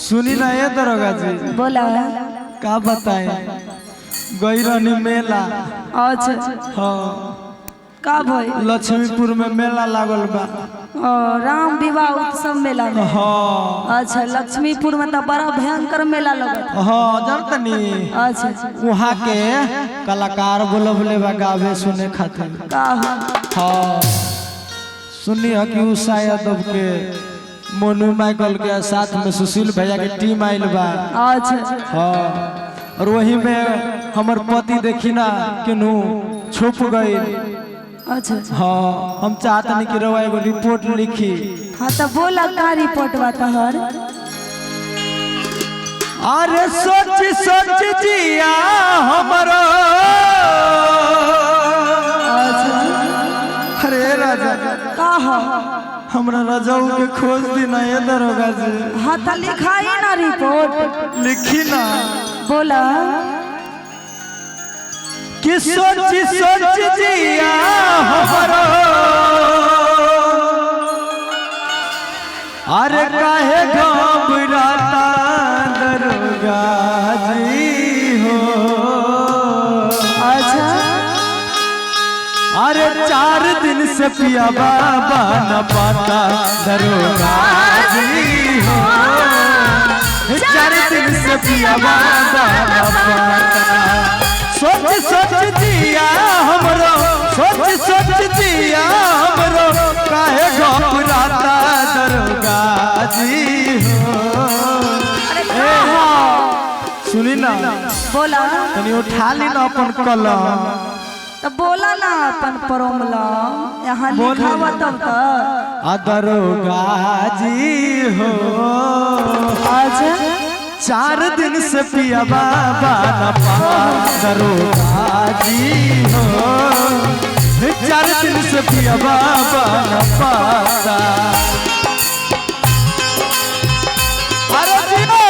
सुनी ना ये दरोगा जी बोला का बताए गैरनी मेला अच्छा हाँ का भाई लक्ष्मीपुर में मेला लागल बा राम विवाह उत्सव मेला में हाँ अच्छा लक्ष्मीपुर में तो बड़ा भयंकर मेला लगता हाँ जानतनी अच्छा वहाँ के कलाकार बोले बा गावे सुने खातिर का हाँ सुनी है कि उ शायद अब के मोनू माइकल के साथ में सुशील भैया के टीम आइल बा अच्छा हाँ और वही में हमर पति देखी ना केनू छुप गई अच्छा हाँ हम चाहते नहीं कि रवा एगो रिपोर्ट लिखी हाँ तो बोला का रिपोर्ट बा तहर अरे सोच सोच जिया हमरो अरे राजा का हमरा रजाऊ के खोज दी ना ये दरोगा जी हाँ तो लिखाई ना रिपोर्ट लिखी ना बोला कि सोच सोच जिया हमरो अरे काहे घबराता दरोगा जी हो अच्छा अरे 4 दिन से पिया बाबा न पाता दरोगा जी हो 4 दिन से पिया बाबा न पाता सोच सोच दिया हमरो सोच सोच दिया हमरो काहे घबराता दरोगा जी हो सुनी ना बोला तनी उठा ली ना अपन कलम तो बोला ना अपन प्रॉब्लम यहाँ लिखावा तब तो दरोगा जी हो अच्छा 4 दिन से पिया बाबा न पाता दरोगा जी हो 4 दिन से पिया बाबा न पाता अरे जियो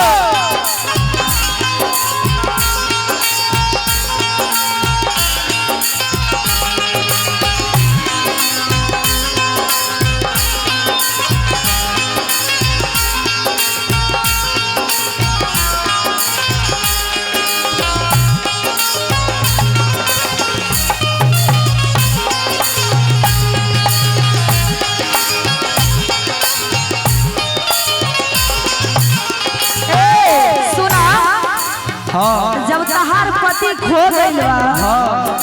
हाँ। जब तहार पति खो गइल बा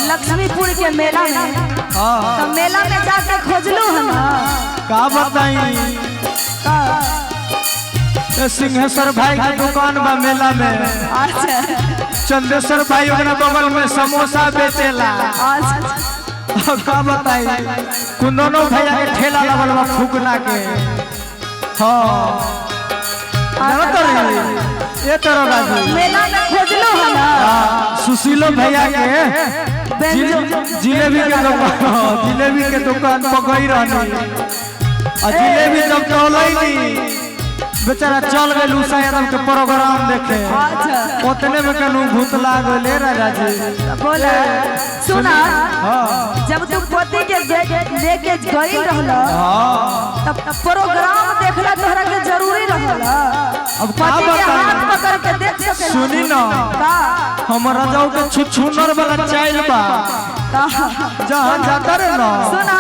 लक्ष्मीपुर के मेला में तो मेला में जाके खोजलू है ना का बताई सिंहेश्वर भाई की दुकान बा मेला में अच्छा चंदेश्वर भाई ओकरा बगल में समोसा बेचेला अच्छा का बताई कुंदनो भैया के ठेला लगल बा फुकना के हाँ जानत रही ये तरह बाजू मेला में खोजलू है ना सुशीलो भैया के जिलेबी के दुकान जिलेबी के दुकान पकड़ी रहनी और जिलेबी जब टोलई बेचारा चल गए शायद के प्रोग्राम देखे उतने में कनु भूत लागले राजा जी बोला सुना जब तू पति के लेके गई रहला तब प्रोग्राम देखला तोहरा के जरूरी रहला अब पति के हाथ पकड़ के देख सके सुनी ना हमरा जाओ के छुछुनर वाला चाइल बा जहां जाता रे ना सुना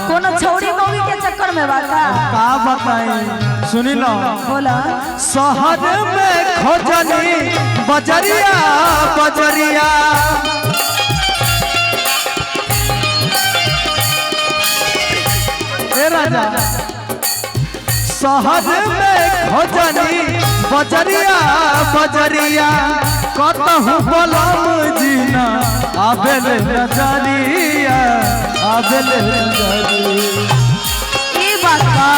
कोनो छौड़ी मौगी के चक्कर में बाता का बताई सुनी ना बोला शहर में खोजनी बजरिया बजरिया ए राजा शहर में खोजनी बजरिया बजरिया कतहु बलम जीना आबेल नजरिया आबेल नजरिया ई बात का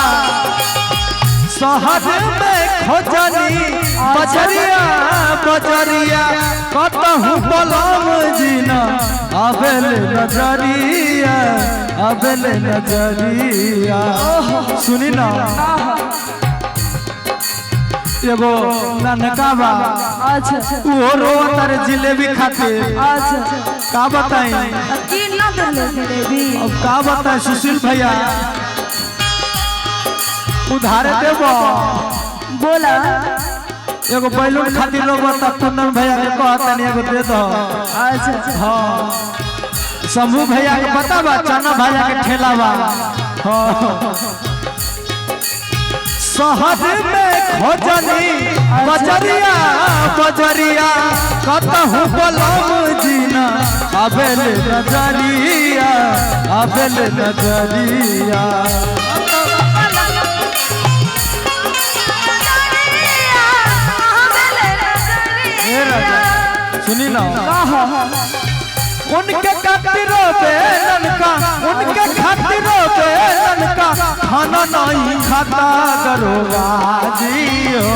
शहर में खोजनी बजरिया बजरिया कतहु बलम जीना आबेल नजरिया आबेल नजरिया सुनी ना एगो ननका बा अच्छा वो रोतर जिलेबी खातिर अच्छा का बताई की ना देले जिलेबी अब का बताई सुशील भैया उधारे देबो बोला एगो बैलून खातिर लोग बता कुंदन भैया के कहता नहीं एगो दे दो। अच्छा हाँ शंभू भैया के पता बा चना भैया के ठेला बा। हाँ शहर में खोजनी बजरिया बजरिया कतहु बलम जीना आबेल नजरिया आबेल नजरिया। सुनी ना उनके खातिरों बेलन का उनके खातिरों बेलन का खाना नहीं खाता दरोगा जी हो।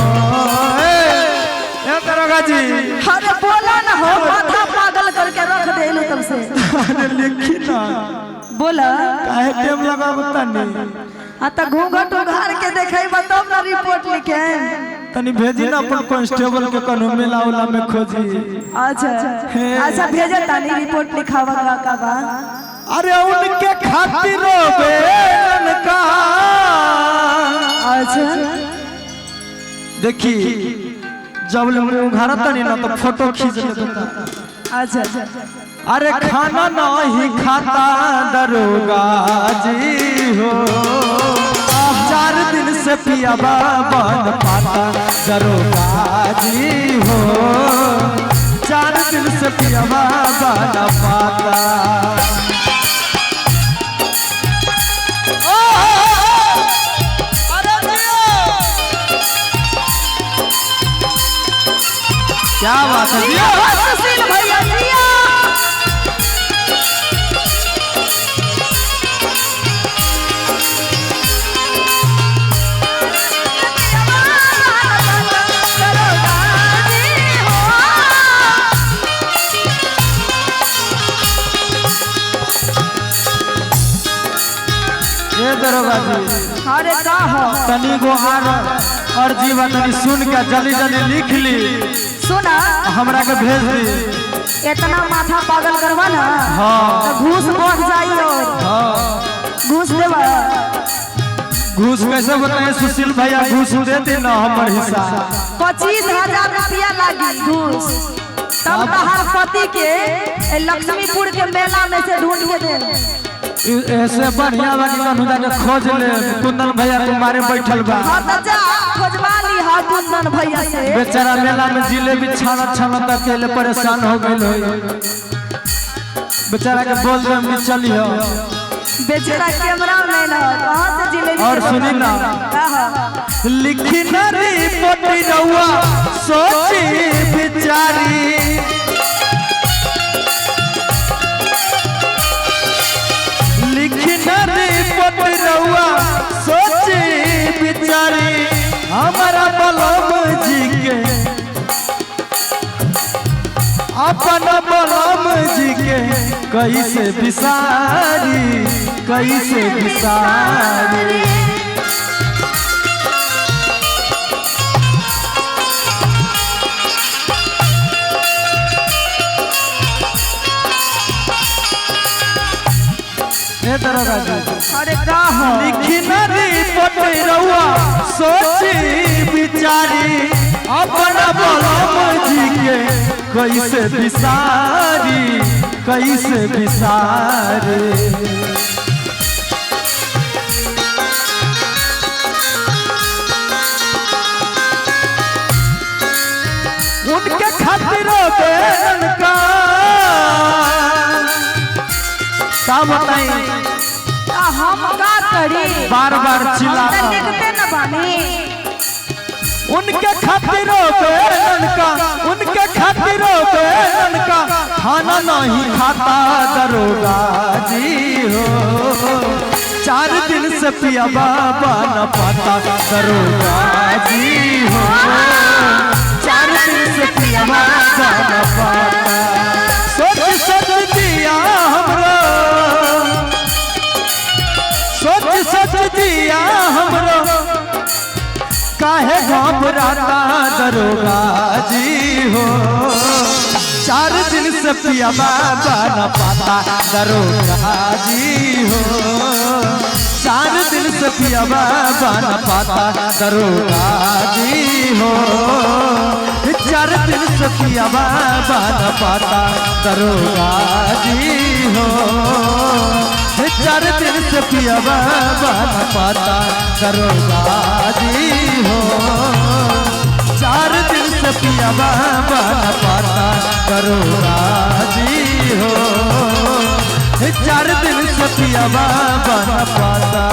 दरोगा जी अरे बोला ना हो माथा पागल करके रख दे लो तब से। अरे लिखी ना बोला काहे टाइम लगा बता नहीं। हाँ तो घूंघट उघार के देखे बताओ ना रिपोर्ट लिखे तनी भेजी ना अपन कांस्टेबल के कनु मेला उला में खोजी। अच्छा अच्छा भेजे तानी रिपोर्ट लिखावा का बा। अरे उनके खातिरों बेलन का। अच्छा देखी जब लोग उघारा तनी ना तो फोटो खींच लेता। अच्छा अरे खाना नहीं खाता दरोगा जी हो 4 दिन से पिया बन पाता दरोगा जी हो 4 दिन से पिया बन पाता। क्या बात है सुशील भैया जिया। ये दरोगा जी अरे का हो तनी गो और जीवा तनी सुन के जल्दी जल्दी लिख ली सुना हमरा के भेज दी। इतना माथा पागल करवा ना हाँ तो घूस बढ़ जाई और हाँ घूस देवा। घूस कैसे बताए सुशील भैया घूस देते ना हमर हिस्सा 25,000 रुपया लागी घूस तब तहार पति के लक्ष्मीपुर के मेला में से ढूंढ के दे। ऐसे बढ़िया बाकी कन्हुदा के खोज ले कुंदन भैया तुम्हारे बैठल बा। हां त जा खोजवा ली हा कुंदन भैया से। बेचारा मेला में जिलेबी छानत छानत अकेले परेशान हो गइल होई। बेचारा के बोल दे हम चलियो बेचारा कैमरा में ना कहां से जिलेबी। और सुनी ना लिखी ना रिपोर्ट रहुआ सोची बिचारी रिपोर्ट रहुआ सोची बिचारी हमारा बलम जी के अपन बलम जी के कैसे बिसारी कैसे बिसारी। अरे का हो लिखी ना रिपोर्ट रहुआ सोची बिचारी अपन बलम जी के कैसे बिसारी कैसे बिसारी। उनके खातिरों बेलन का बताई हम का करी बार बार चिल्ला देखते न बानी। उनके खातिरों बेलन का उनके खातिरों बेलन का खाना नहीं खाता दरोगा जी हो 4 दिन से पिया बाबा न पाता दरोगा जी हो 4 दिन से पिया बाबा न पाता। सोच सोच दिया हमरो सोच सोच दिया हमरो काहे घबराता दरोगा जी हो 4 दिन से पिया बाबा न पाता दरोगा जी हो 4 दिन से पिया बाबा न पाता दरोगा जी हो। चार दिन से पिया बाबा न पाता दरोगा जी हो। 4 दिन से पिया बाबा न पाता दरोगा जी हो। 4 दिन से पिया बाबा न पाता दरोगा जी हो। 4 दिन से पिया बाबा न पाता।